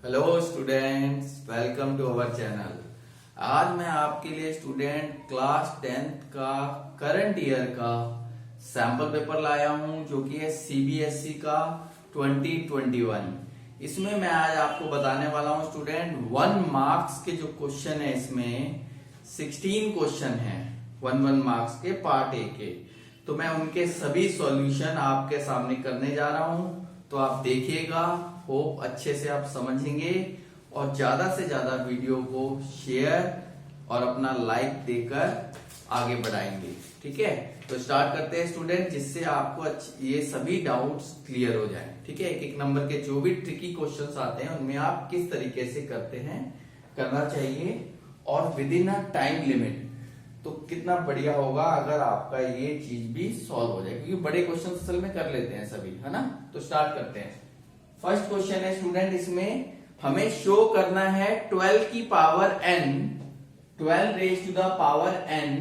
Hello students, welcome to our channel. आज मैं आपके लिए स्टूडेंट क्लास 10th का करंट ईयर का सैंपल पेपर लाया हूं जो कि है सीबीएसई का 2021। इसमें मैं आज आपको बताने वाला हूं स्टूडेंट 1 मार्क्स के जो क्वेश्चन है, इसमें 16 क्वेश्चन है 1 मार्क्स के पार्ट ए के। तो मैं उनके सभी सॉल्यूशन आपके सामने करने जा रहा हूं, तो आप देखिएगा, होप अच्छे से आप समझेंगे और ज्यादा से ज्यादा वीडियो को शेयर और अपना लाइक देकर आगे बढ़ाएंगे। ठीक है, तो स्टार्ट करते हैं स्टूडेंट, जिससे आपको ये सभी डाउट्स क्लियर हो जाएं। ठीक है, एक एक नंबर के जो भी ट्रिकी क्वेश्चंस आते हैं उनमें आप किस तरीके से करते हैं, करना चाहिए और with in a time limit. तो कितना बढ़िया होगा अगर आपका ये चीज भी सॉल्व हो जाए, क्योंकि बड़े क्वेश्चन असल में कर लेते हैं सभी, है ना। तो स्टार्ट करते हैं। फर्स्ट क्वेश्चन है स्टूडेंट, इसमें हमें शो करना है 12 की power n, 12 raise to the power n,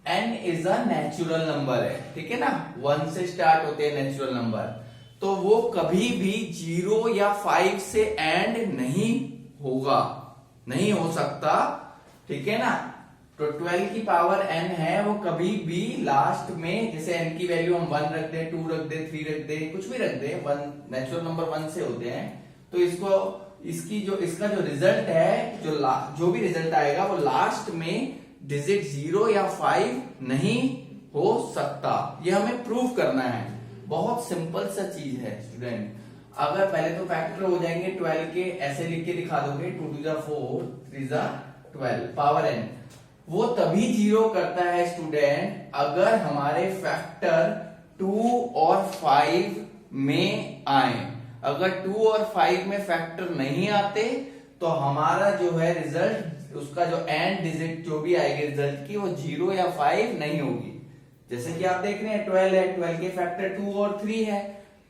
n is a natural number है। ठीक है ना, 1 से स्टार्ट होते हैं नेचुरल नंबर, तो वो कभी भी 0 या 5 से एंड नहीं होगा, नहीं हो सकता। ठीक है ना, तो 12 की पावर n है, वो कभी भी लास्ट में, जैसे n की वैल्यू हम 1 रख दे, 2 रख दे, 3 रख दे, कुछ भी रख दे, 1 नेचुरल नंबर 1 से होते हैं, तो इसका जो रिजल्ट है, जो भी रिजल्ट आएगा वो लास्ट में डिजिट 0 या 5 नहीं हो सकता। ये हमें प्रूव करना है। बहुत सिंपल सा चीज है स्टूडेंट। अगर पहले तो फैक्टर हो जाएंगे 12 के, ऐसे लिख के दिखा दोगे, 2 to the 4, 3 to 12 power n, वो तभी 0 करता है स्टूडेंट अगर हमारे फैक्टर 2 और 5 में आए। अगर 2 और 5 में फैक्टर नहीं आते तो हमारा जो है रिजल्ट, उसका जो एंड डिजिट जो भी आएगी रिजल्ट की, वो 0 या 5 नहीं होगी। जैसे कि आप देख रहे हैं 12 है, 12 के फैक्टर 2 और 3 है,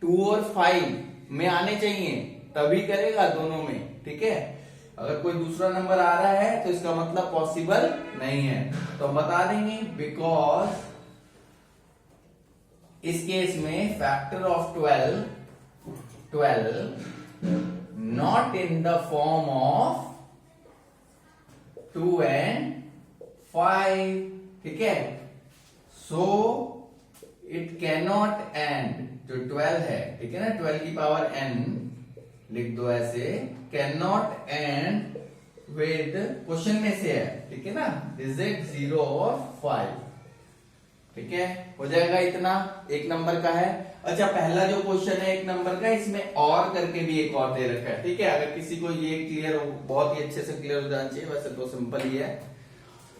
2 और 5 में आने चाहिए तभी करेगा दोनों में। ठीक है, अगर कोई दूसरा नंबर आ रहा है तो इसका मतलब पॉसिबल नहीं है, तो हम बता देंगे बिकॉज इस केस में factor of 12 not in the form of 2 and 5। ठीक है, सो इट कैनॉट एंड, जो 12 है, ठीक है ना, 12 की पावर n लिख दो ऐसे, can not and with, question में से है, ठीक है ना, डिजिट 0 और 5। ठीक है, हो जाएगा इतना, एक नंबर का है। अच्छा, पहला जो क्वेश्चन है 1 नंबर का, इसमें और करके भी एक और दे रखा है। ठीक है, अगर किसी को ये क्लियर हो, बहुत ही अच्छे से क्लियर हो जाना चाहिए, वैसे तो सिंपल ही है।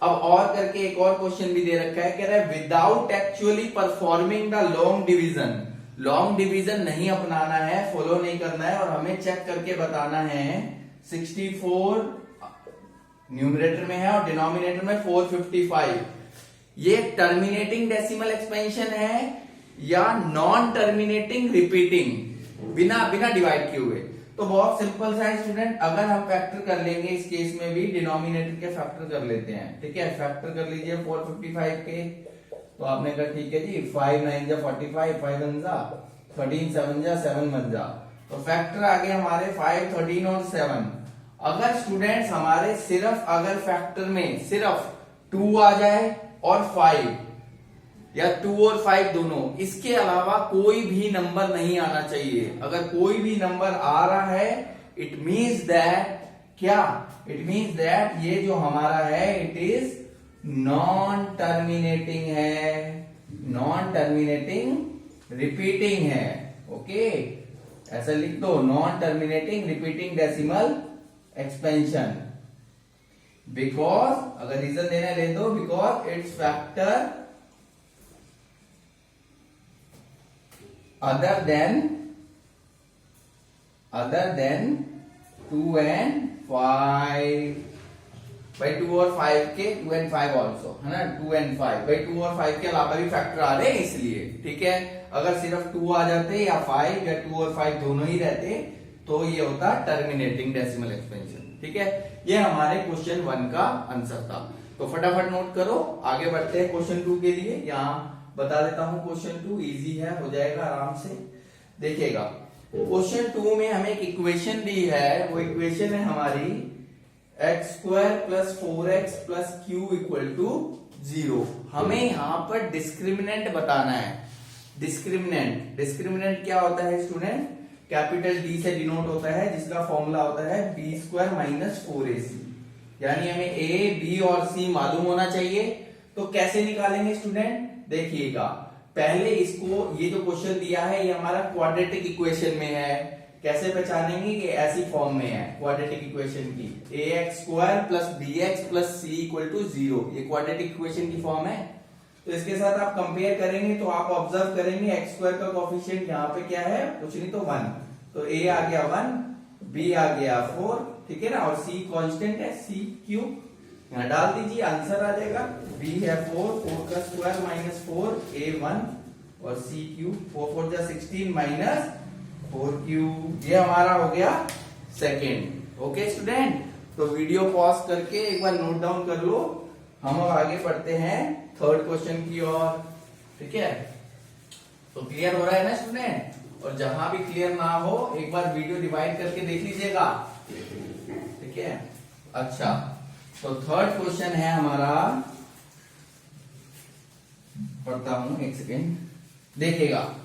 अब और करके एक और क्वेश्चन भी दे रखा है, कह रहा है without actually performing the long division, long division नहीं अपनाना है, फॉलो नहीं करना है, और हमें चेक करके बताना है 64 न्यूमरेटर में है और डिनोमिनेटर में 455, ये टर्मिनेटिंग डेसिमल एक्सपेंशन है या नॉन टर्मिनेटिंग रिपीटिंग, बिना डिवाइड किए हुए। तो बहुत सिंपल सा है स्टूडेंट, अगर हम फैक्टर कर लेंगे इस केस में भी डिनोमिनेटर के फैक्टर कर लेते हैं। ठीक है, फैक्टर कर लीजिए 455 के, तो आपने कहा ठीक है जी, 5 9 जा 45, 5 1 जा 13, 7 जा 7 1 जा, तो फैक्टर आ गए हमारे 5, 13 और 7। अगर स्टूडेंट्स हमारे सिर्फ अगर फैक्टर में सिर्फ 2 आ जाए और 5, या 2 और 5 दोनों, इसके अलावा कोई भी नंबर नहीं आना चाहिए। अगर कोई भी नंबर आ रहा है, इट मीन्स दैट क्या, इट मीन्स दैट ये जो हमारा है इट इज नॉन टर्मिनेटिंग है, नॉन टर्मिनेटिंग रिपीटिंग है। ओके, ऐसा लिख दो, non terminating repeating decimal expansion. Because, अगर रीजन देना ले दो, because it's factor other than 2 and 5, भाई 2 और 5 के 2 and 5 ऑल्सो, है ना, 2 and 5, भाई 2 और 5 के अलावा भी फैक्टर आ रहे हैं इसलिए। ठीक है, अगर सिर्फ 2 आ जाते या 5 या 2 और 5 दोनों ही रहते तो ये होता टर्मिनेटिंग डेसिमल एक्सपेंशन। ठीक है, ये हमारे क्वेश्चन 1 का आंसर था। तो फटाफट नोट करो, आगे बढ़ते हैं क्वेश्चन 2 के लिए। यहां बता देता हूं क्वेश्चन 2, इजी है, हो जाएगा आराम से। देखिएगा, क्वेश्चन 2 में हमें एक इक्वेशन दी है, वो इक्वेशन है हमारी x² + 4x + q = 0। हमें यहां पर डिस्क्रिमिनेंट बताना है। डिस्क्रिमिनेंट क्या होता है स्टूडेंट? कैपिटल D से डिनोट होता है, जिसका फॉर्मूला होता है b² - 4ac। यानी हमें a, b और c मालूम होना चाहिए। तो कैसे निकालेंगे स्टूडेंट? देखिएगा, पहले इसको, ये जो क्वेश्चन दिया है ये हमारा क्वाड्रेटिक इक्वेशन में है। कैसे पहचानेंगे कि ऐसी फॉर्म में है क्वाड्रेटिक इक्वेशन की? ax² + bx + c = 0। ये क्वाड्रेटिक इक्वेशन की फॉर्म है। तो इसके साथ आप कंपेयर करेंगे तो आप ऑब्जर्व करेंगे x² का कोफिशिएंट यहाँ पे क्या है? कुछ नहीं तो 1। तो a आ गया 1, b आ गया 4, ठीक है ना, और c कांस्टेंट है, c q यहाँ डाल दीजिए, आंसर आ जाएगा। b है 4, 4 का स्क्वायर -4, a 1 और c q, 4 4 जा 16 -4q। ये हमारा हो गया सेकेंड। ओके स्टूडेंट, तो वीडियो पॉज करके एक बार नोट डाउन कर लो। हम अब आगे बढ़ते हैं थर्ड क्वेश्चन की ओर, ठीक है? तो क्लियर हो रहा है ना स्टूडेंट? और जहां भी क्लियर ना हो एक बार वीडियो डिवाइड करके देख लीजिएगा, ठीक है? अच्छा, तो थर्ड क्वेश्चन है हमारा, पढ़ता हूं, एक सेकेंड, देखिएगा।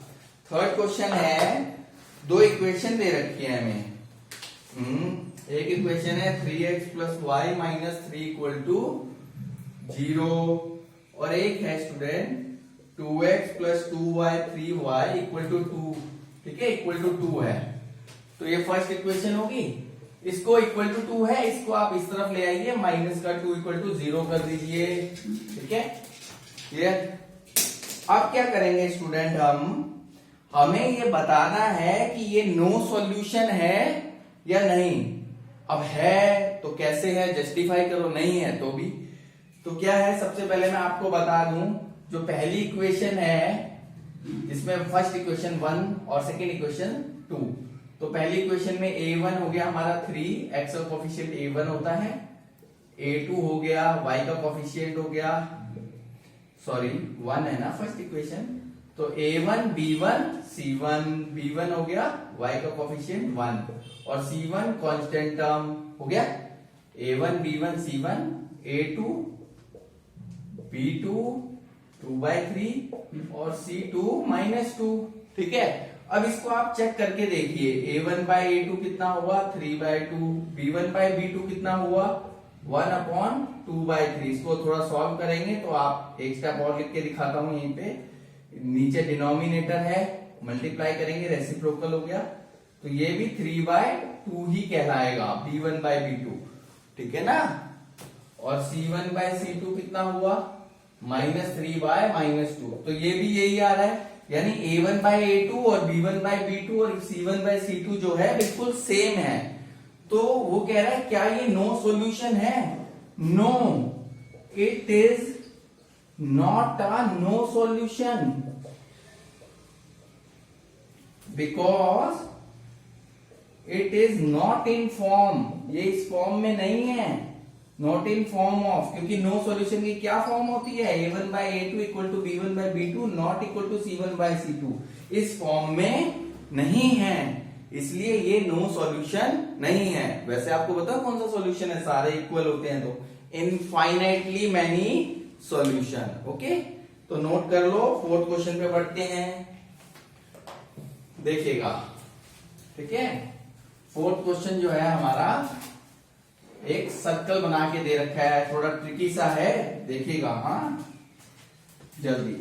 थर्ड क्वेश्चन है, दो इक्वेशन दे रखी है हमें। एक इक्वेशन है 3x + y - 3 = 0 और एक है स्टूडेंट 2x + 2y 3y = 2, ठीक है, =2 है। तो ये फर्स्ट इक्वेशन होगी। इसको =2 है, इसको आप इस तरफ ले आइए, -2 = 0 कर दीजिए, ठीक है, क्लियर? अब क्या करेंगे स्टूडेंट, हमें ये बताना है कि ये नो सॉल्यूशन है या नहीं। अब है तो कैसे है, जस्टिफाई करो, नहीं है तो भी। तो क्या है, सबसे पहले मैं आपको बता दूं, जो पहली इक्वेशन है जिसमें फर्स्ट इक्वेशन 1 और सेकेंड इक्वेशन 2। तो पहली इक्वेशन में a1 हो गया हमारा 3, x का कोफिशिएंट a1 होता है, a2 हो गया, y का कोफिशिएंट हो गया, सॉरी 1 है ना फर्स्ट इक्वेशन, तो a1 b1 c1, b1 हो गया, y का कोफिशिएंट 1 और c1 कांस्टेंट टर्म हो गया, a1 b1 c1, a2 b2 2/3 और c2 -2, ठीक है? अब इसको आप चेक करके देखिए, a1/a2 कितना हुआ? 3/2, b1/b2 कितना हुआ? 1/2/3। इसको थोड़ा सॉल्व करेंगे तो आप एक स्टेप और लिख के दिखाता हूं, यहीं पे नीचे डिनोमिनेटर है, मल्टीप्लाई करेंगे, रेसिप्रोकल हो गया, तो ये भी 3/2 ही कहलाएगा, b1/b2, ठीक है ना? और c1/c2 कितना हुआ? -3/-2, तो ये भी यही आ रहा है, यानी a1/a2 और b1/b2 और c1/c2 जो है बिल्कुल सेम है। तो वो कह रहा है क्या ये नो सॉल्यूशन है? No, it is not a no solution, because it is not in form, ये इस फॉर्म में नहीं है, नॉट इन फॉर्म ऑफ, क्योंकि नो सॉल्यूशन की क्या फॉर्म होती है? a1/a2 = b1/b2 not equal to c1/c2, इस फॉर्म में नहीं है, इसलिए ये नो सॉल्यूशन नहीं है। वैसे आपको बताओ कौन सा सॉल्यूशन है? सारे इक्वल होते हैं तो इनफाइनाइटली मैनी सॉल्यूशन। ओके, तो नोट कर लो। फोर्थ क्वेश्चन पे बढ़ते हैं, देखिएगा, ठीक है? फोर्थ क्वेश्चन जो है हमारा, एक सर्कल बना के दे रखा है, थोड़ा ट्रिकी सा है, देखिएगा, हाँ जल्दी।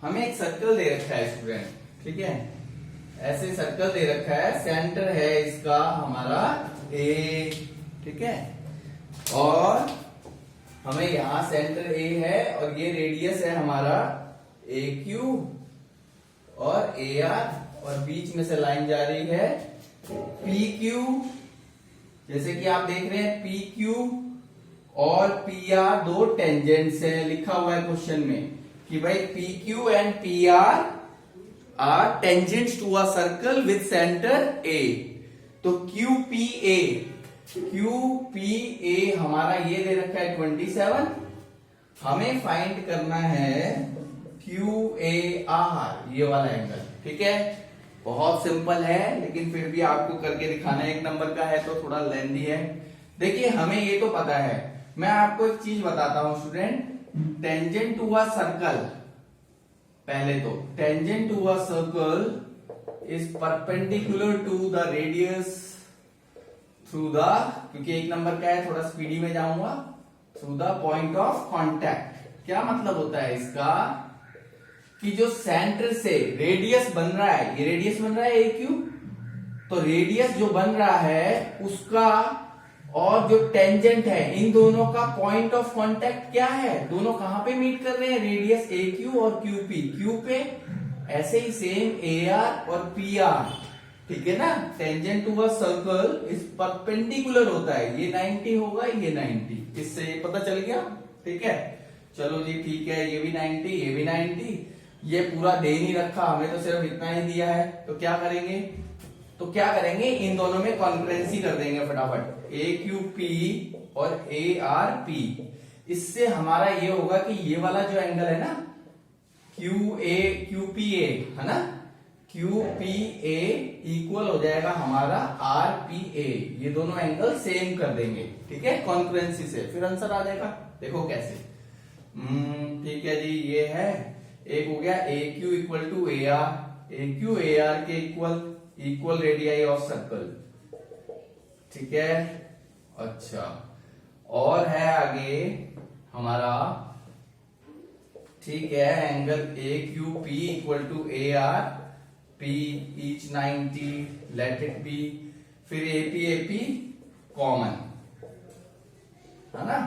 हमें एक सर्कल दे रखा है स्टूडेंट, ठीक है? ऐसे सर्कल दे रखा है, सेंटर है इसका हमारा A, ठीक है? और हमें यहां सेंटर A है और ये रेडियस है हमारा AQ और AR, और बीच में से लाइन जा रही है PQ, जैसे कि आप देख रहे हैं PQ और PR दो टेंजेंट्स हैं, लिखा हुआ है क्वेश्चन में कि भाई PQ and PR are tangents to a circle with centre A। तो QPA हमारा ये दे रखा है 27, हमें फाइंड करना है QAR, ये वाला एंगल। ठीक है, बहुत सिंपल है, लेकिन फिर भी आपको करके दिखाना है। एक नंबर का है तो थोड़ा लेंथी है। देखिए हमें ये तो पता है, मैं आपको एक चीज बताता हूं student. Tangent to a circle, पहले तो tangent to a circle is perpendicular to the radius through the, क्योंकि एक नंबर का है, थोड़ा स्पीडी में जाऊंगा, through the point of contact. क्या मतलब होता है इसका कि जो सेंटर से रेडियस बन रहा है, ये रेडियस बन रहा है AQ, तो रेडियस जो बन रहा है उसका और जो टेंजेंट है, इन दोनों का पॉइंट ऑफ कांटेक्ट क्या है, दोनों कहां पे मीट कर रहे हैं, रेडियस AQ और QP, Q पे। ऐसे ही सेम AR और PR, ठीक है ना। Tangent to a circle is perpendicular होता है, ये 90 होगा, ये 90, इससे पता चल गया। ठीक है, चलो जी ठीक है, ये भी 90, ये भी 90, ये पूरा दे नहीं रखा, हमें तो सिर्फ इतना ही दिया है। तो क्या करेंगे, इन दोनों में कॉन्करेंसी कर देंगे फटाफट, AQP और ARP। इससे हमारा ये होगा कि ये वाला जो एंगल है ना, QPA है ना, QPA इक्वल हो जाएगा हमारा RPA। ये दोनों एंगल सेम कर देंगे, ठीक है, कॉन्करेंसी से, फिर आंसर आ जाएगा। देखो कैसे। ठीक है जी, ये है, एक हो गया AQ equal to AR, AQ AR के इक्वल रेडियाई ऑफ सर्कल। ठीक है, अच्छा, और है आगे हमारा, ठीक है, angle AQP equal to AR, P each 90, let it be, फिर AP कॉमन है ना,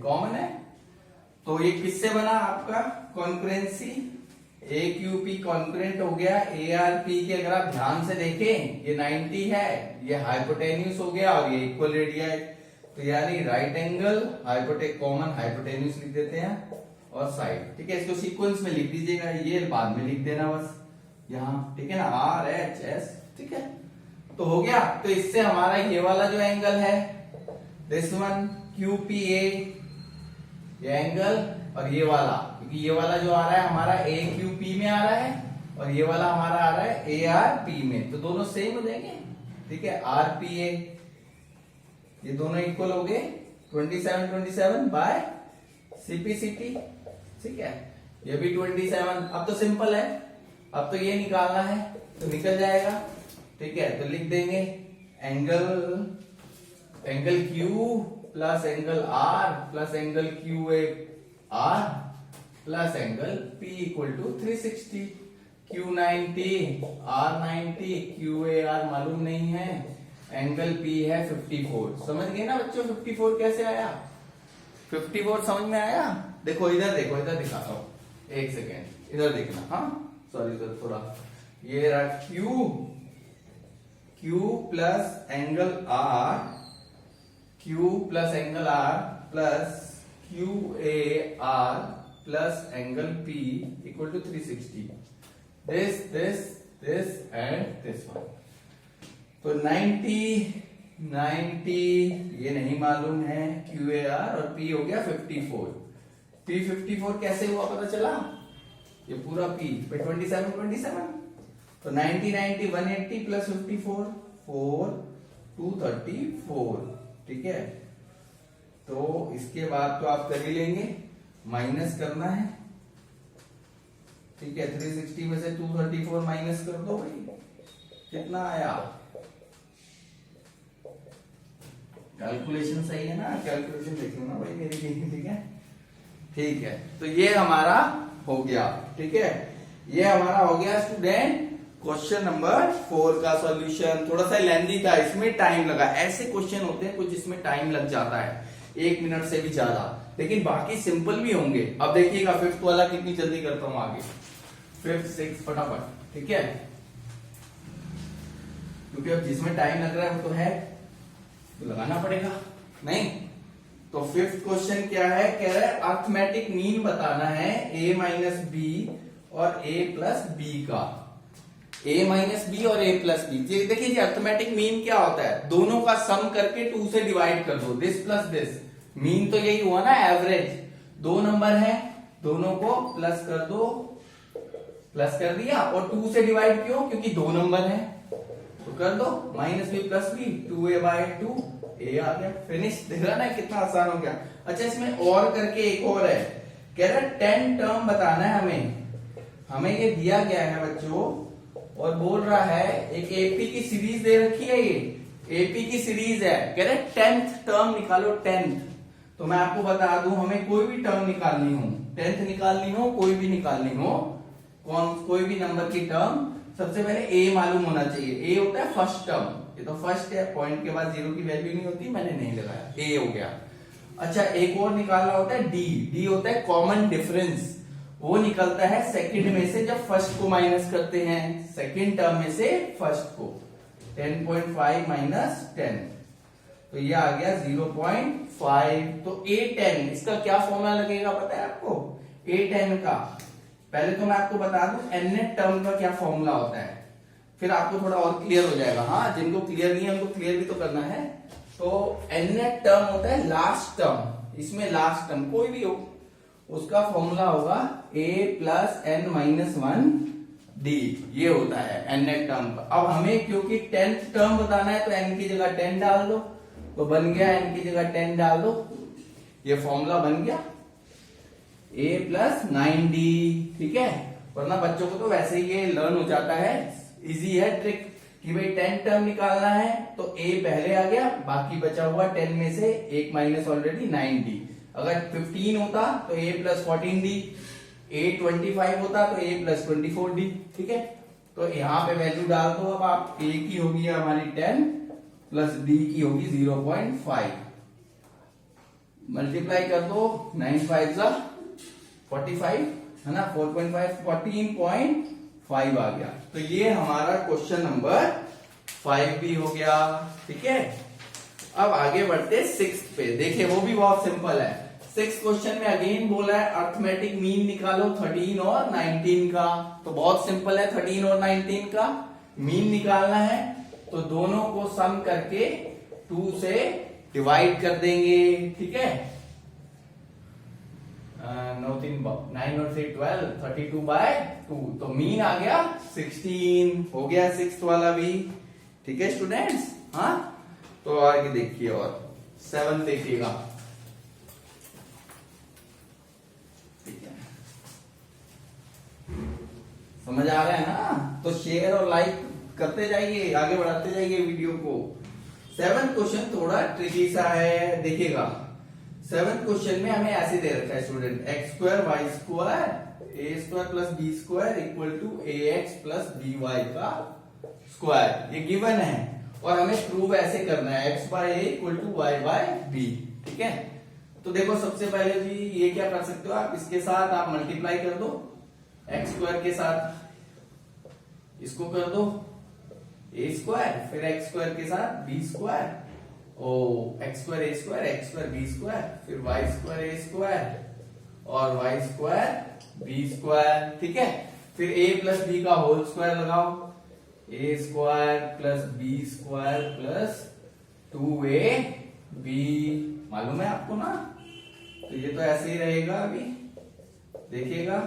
कॉमन है। तो ये किससे बना आपका कॉन्करेंसी, AQP कॉन्करेंट हो गया ARP के। अगर आप ध्यान से देखें, ये 90 है, ये हाइपोटेन्यूस हो गया और ये इक्वल रेडियाई, तो यानी राइट एंगल कॉमन हाइपोटेन्यूस लिख देते हैं और साइड। ठीक है, इसको सीक्वेंस में लिख दीजिएगा, ये बाद में लिख देना बस यहाँ, ठीक है ना, RHS। ठीक है, तो हो गया। तो इससे हमारा ये वाला जो एंगल है, दिस वन QPA, ये एंगल, और ये वाला, क्योंकि ये वाला जो आ रहा है हमारा AQP में आ रहा है और ये वाला हमारा आ रहा है ARP में, तो दोनों सेम हो जाएंगे। ठीक है, RPA, ये दोनों इक्वल हो गए 27 बाय CPCT। ठीक है, ये भी 27। अब तो सिंपल है, अब तो ये निकालना है तो निकल जाएगा। ठीक है, तो लिख देंगे angle Q plus angle R plus angle QAR plus angle P equal to 360। Q 90, R 90, QAR मालूम नहीं है, एंगल P है 54। समझ गए ना बच्चों, 54 कैसे आया, 54 समझ में आया। देखो इधर, देखो इधर दिखाता हूं, एक सेकेंड, इधर देखना। हाँ सॉरी, इधर थोड़ा, ये रहा Q plus angle R, Q plus angle R plus QAR plus angle P equal to 360। this and this one। तो 90 ये नहीं मालूम है, QAR और P हो गया 54। P 54 कैसे हुआ पता चला, ये पूरा P पे 27। तो 90 180 प्लस 54 4 234। ठीक है, तो इसके बाद तो आप कर ही लेंगे, माइनस करना है। ठीक है, 360 में से 234 माइनस कर दो भाई, कितना आया, कैलकुलेशन सही है ना, कैलकुलेशन देख लो ना भाई मेरी। ठीक है, ठीक है, तो ये हमारा हो गया। ठीक है, ये हमारा हो गया स्टूडेंट क्वेश्चन नंबर 4 का सॉल्यूशन। थोड़ा सा लेंथी था, इसमें टाइम लगा। ऐसे क्वेश्चन होते हैं कुछ जिसमें टाइम लग जाता है 1 मिनट से भी ज्यादा, लेकिन बाकी सिंपल भी होंगे। अब देखिएगा फिफ्थ वाला कितनी जल्दी करता हूं आगे, 5th 6th फटाफट। ठीक है, क्योंकि अब जिसमें टाइम लग रहा है वो तो है, तो लगाना पड़ेगा नहीं। तो 5th क्वेश्चन क्या है, कह रहा है अर्थमेटिक मीन बताना है A माइनस बी और A प्लस बी का। A माइनस बी और A प्लस बी, देखिए जी अर्थमेटिक मीन क्या होता है, दोनों का सम करके 2 से डिवाइड कर दो, दिस प्लस दिस। मीन तो यही हुआ ना, एवरेज। 2 नंबर है, दोनों को प्लस कर दो, प्लस कर दिया, और 2 से डिवाइड क्यों, क्योंकि 2 नंबर है तो कर दो, minus b plus b, 2a/2, a आ गया, फिनिश। देख रहा ना कितना आसान हो गया। अच्छा इसमें और करके एक और है, कह रहा है 10 टर्म बताना है हमें ये दिया गया है बच्चों, और बोल रहा है एक एपी की सीरीज दे रखी है, ये एपी की सीरीज है, कह रहे 10th टर्म निकालो 10th। तो मैं आपको बता दूं, हमें कोई भी टर्म निकालनी हो, 10th निकालनी हो, कोई भी निकालनी हो, कोई भी नंबर की टर्म, सबसे पहले ए मालूम होना चाहिए। ए होता है फर्स्ट टर्म, ये तो फर्स्ट है, पॉइंट के बाद 0 की वैल्यू नहीं होती, मैंने नहीं लगाया, ए हो गया। अच्छा एक और निकालना होता है डी, डी होता है कॉमन डिफरेंस, वो निकलता है सेकंड में से जब फर्स्ट को माइनस करते हैं, सेकंड टर्म में से फर्स्ट को, 10.5 माइनस 10, तो ये आ गया 0.5। तो A10 इसका क्या फॉर्मूला लगेगा पता है आपको, A10 का, पहले तो मैं आपको बता दूं nth टर्म का क्या फॉर्मूला होता है, फिर आपको थोड़ा और क्लियर हो जाएगा। हाँ जिनको क्लियर नहीं है उनको क्लियर भी तो करना है। तो nth टर्म होता है लास्ट टर्म, इसमें लास्ट टर्म कोई भी हो उसका फॉर्मूला होगा a plus n minus 1 d, ये होता है nth टर्म का। अब हमें क्योंकि 10th टर्म बताना है तो n की जगह 10 डाल दो, तो बन गया n की जगह 10 डाल दो, ये फॉर्मूला बन गया a प्लस 9d, ठीक है। वरना बच्चों को तो वैसे ही ये लर्न हो जाता है, इजी है ट्रिक कि भाई 10 टर्म निकालना है तो a पहले आ गया, बाकी बचा हुआ 10 में से एक माइनस ऑलरेडी 9d। अगर 15 होता तो a प्लस 14d, a 25 होता तो a प्लस 24d, ठीक है। तो यहाँ पे वैल्यू डाल दो, अब आप a की होगी हमारी 10 प्लस d की होगी 0.5, मल्टीप्लाई कर दो, 9 5 45 है ना, 4.5 14.5 आ गया। तो ये हमारा क्वेश्चन नंबर 5 भी हो गया, ठीक है। अब आगे बढ़ते 6th पे, देखिए वो भी बहुत सिंपल है। 6th क्वेश्चन में अगेन बोला है अर्थमेटिक मीन निकालो 13 और 19 का, तो बहुत सिंपल है, 13 और 19 का मीन निकालना है, तो दोनों को सम करके 2 से डिवाइड कर देंगे, ठीक है। 9 और 3 12, 32/2, तो मीन आ गया 16, हो गया 6th वाला भी, ठीक है स्टूडेंट्स। हाँ तो आगे देखिए, और 7 देखिएगा, ठीक है, समझ आ रहा है ना, तो शेयर और लाइक करते जाइए, आगे बढ़ाते जाइए वीडियो को। 7th क्वेश्चन थोड़ा ट्रिकी सा है, देखिएगा। 7th क्वेश्चन में हमें ऐसे दे रखा है student, x square y square a square plus b square equal to ax plus by का स्क्वायर, ये गिवन है, और हमें प्रूव ऐसे करना है x by a equal to y by b, ठीक है। तो देखो सबसे पहले जी ये क्या कर सकते हो आप, इसके साथ आप मल्टीप्लाई कर दो, x स्क्वायर के साथ इसको कर दो a स्क्वायर, फिर x स्क्वायर के साथ b स्क्वायर, ओ x square a square, x square b square, फिर वाई स्क्वायर ए स्क्वायर और वाई स्क्वायर बी स्क्वायर, ठीक है। फिर ए प्लस बी का होल स्क्वायर लगाओ, a square plus b square plus 2ab, मालूम है आपको ना, तो ये तो ऐसे ही रहेगा, अभी देखिएगा,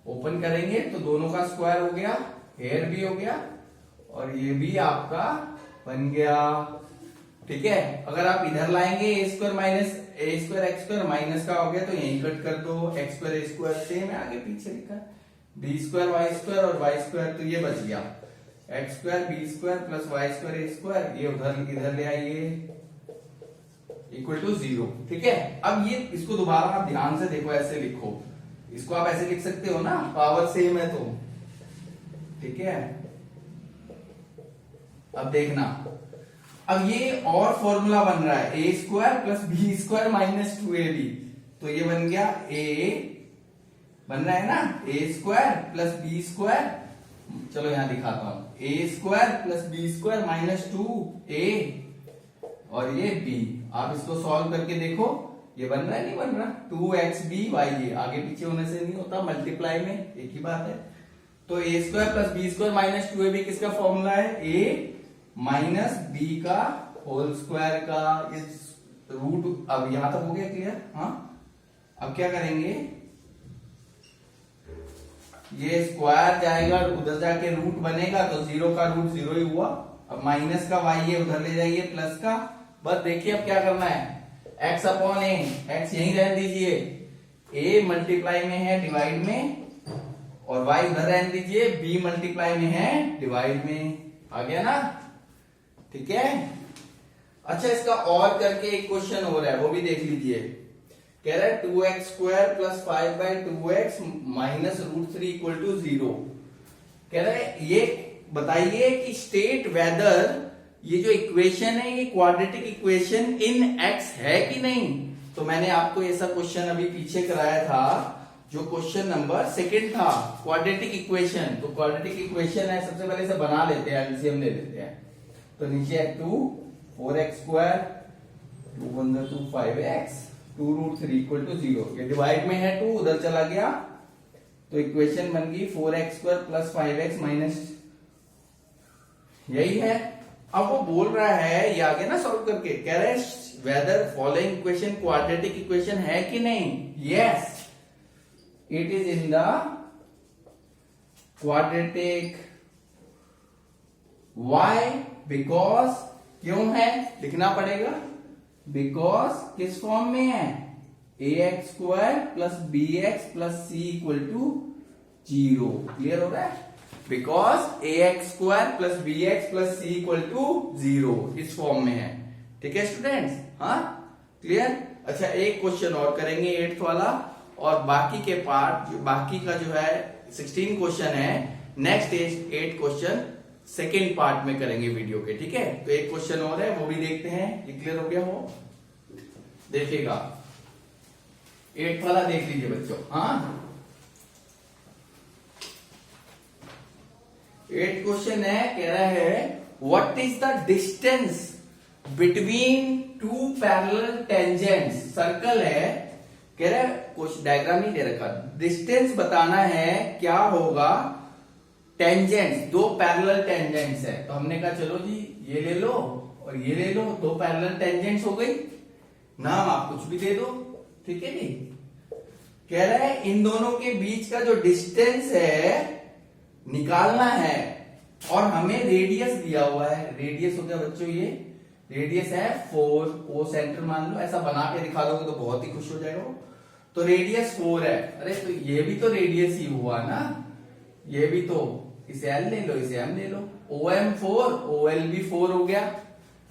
ओपन करेंगे तो दोनों का स्क्वायर हो गया, हेयर भी हो गया, और ये भी आपका बन गया, ठीक है। अगर आप इधर लाएंगे a square minus a square x square minus का हो गया, तो यहीं कट कर दो, x square a square same है, आगे पीछे लिखा, बी स्क्वायर वाई स्क्वायर और वाई स्क्वायर, तो ये बच गया x square b square plus y square a square, ये उधर इधर ले आइए इक्वल टू 0, ठीक है। अब ये इसको दोबारा आप ध्यान से देखो, ऐसे लिखो, इसको आप ऐसे लिख सकते हो ना, पावर सेम है तो, ठीक है। अब देखना, अब ये और फॉर्मूला बन रहा है a square plus b square minus 2ab, तो ये बन गया ए, बन रहा है ना, a square plus b square, चलो यहां दिखाता हूं, a square plus b square minus 2a और ये b। आप इसको सॉल्व करके देखो, ये बन रहा है नहीं बन रहा, 2xby, आगे पीछे होने से नहीं होता, मल्टीप्लाई में एक ही बात है। तो a square plus b square minus 2ab किसका फॉर्मूला है, ए माइनस बी का होल स्क्वायर का, रूट, अब यहां तक हो गया क्लियर। हाँ, अब क्या करेंगे, ये स्क्वायर जाएगा उधर जाके रूट बनेगा, तो 0 का रूट 0 ही हुआ। अब माइनस का y है उधर ले जाइए प्लस का। बस देखिए अब क्या करना है, x अपॉन ए, x यहीं रहने दीजिए, a मल्टीप्लाई में है डिवाइड में, और y उधर रहने दीजिए, b मल्टीप्लाई में है डिवाइड में। आ गया ना, ठीक है। अच्छा, इसका और करके एक क्वेश्चन हो रहा है, वो भी देख लीजिए। कह रहा है 2x square plus 5/2x minus root 3 equal to 0। कह रहा है ये बताइए कि स्टेट वेदर ये जो इक्वेशन है ये क्वाड्रेटिक इक्वेशन इन x है कि नहीं। तो मैंने आपको ऐसा क्वेश्चन अभी पीछे कराया था, जो क्वेश्चन नंबर 2 था, क्वाड्रेटिक इक्वेशन। तो क्वाड्रेटिक इक्वेशन है, सबसे पहले इसे बना लेते हैं, एलसीएम ले लेते हैं। तो नीचे है 2 4x square 2 1 2 5x 2 root 3 equal to 0। ये डिवाइड में है 2, उधर चला गया, तो इक्वेशन बन गई 4x square plus 5x minus, यही है। अब वो बोल रहा है, ये आगे ना सॉल्व करके, कह रहा है whether following equation quadratic equation है कि नहीं। Yes, it is in the quadratic. Why, because, क्यों है लिखना पड़ेगा, बिकॉज किस फॉर्म में है, ax square plus bx plus c equal to 0। Clear हो रहा है, because ax square plus bx plus c equal to 0 इस फॉर्म में है। ठीक है स्टूडेंट्स, हाँ क्लियर। अच्छा, एक क्वेश्चन और करेंगे 8th वाला, और बाकी के पार्ट बाकी का जो है 16 क्वेश्चन है, नेक्स्ट 8 क्वेश्चन सेकेंड पार्ट में करेंगे वीडियो के। ठीक है, तो एक क्वेश्चन और है, वो भी देखते हैं। ये क्लियर हो गया हो, देखिएगा 8th वाला देख लीजिए बच्चों। हाँ, 8th क्वेश्चन है, कह रहा है what is the distance between 2 parallel tangents. Circle है, कह रहा है, कुछ डायग्राम नहीं दे रखा, डिस्टेंस बताना है क्या होगा टेंजेंट्स, 2 पैरेलल टेंजेंट्स है। तो हमने कहा चलो जी ये ले लो और ये ले लो, 2 पैरेलल टेंजेंट्स हो गई, नाम आप कुछ भी दे दो। ठीक है जी, कह रहा है इन दोनों के बीच का जो डिस्टेंस है निकालना है, और हमें रेडियस दिया हुआ है। रेडियस हो गया बच्चों, ये रेडियस है 4, ओ सेंटर मान लो, ऐसा बना के दिखा दोगे तो बहुत ही खुश हो जाएगा। तो रेडियस 4 है, अरे तो ये भी तो रेडियस ही हुआ ना, ये भी तो, इसे एल ले लो, इसे एम ले लो, OM 4 OL भी 4 हो गया।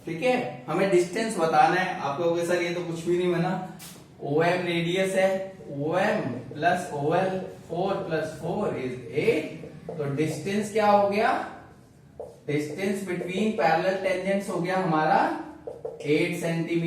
ठीक है, हमें डिस्टेंस बताना है। आप कहोगे सर ये तो कुछ भी नहीं बना, OM रेडियस है, OM plus OL 4 plus 4 is 8। तो डिस्टेंस क्या हो गया, डिस्टेंस बिटवीन पैरेलल टेंजेंट्स हो गया हमारा 8 सेंटीमीटर।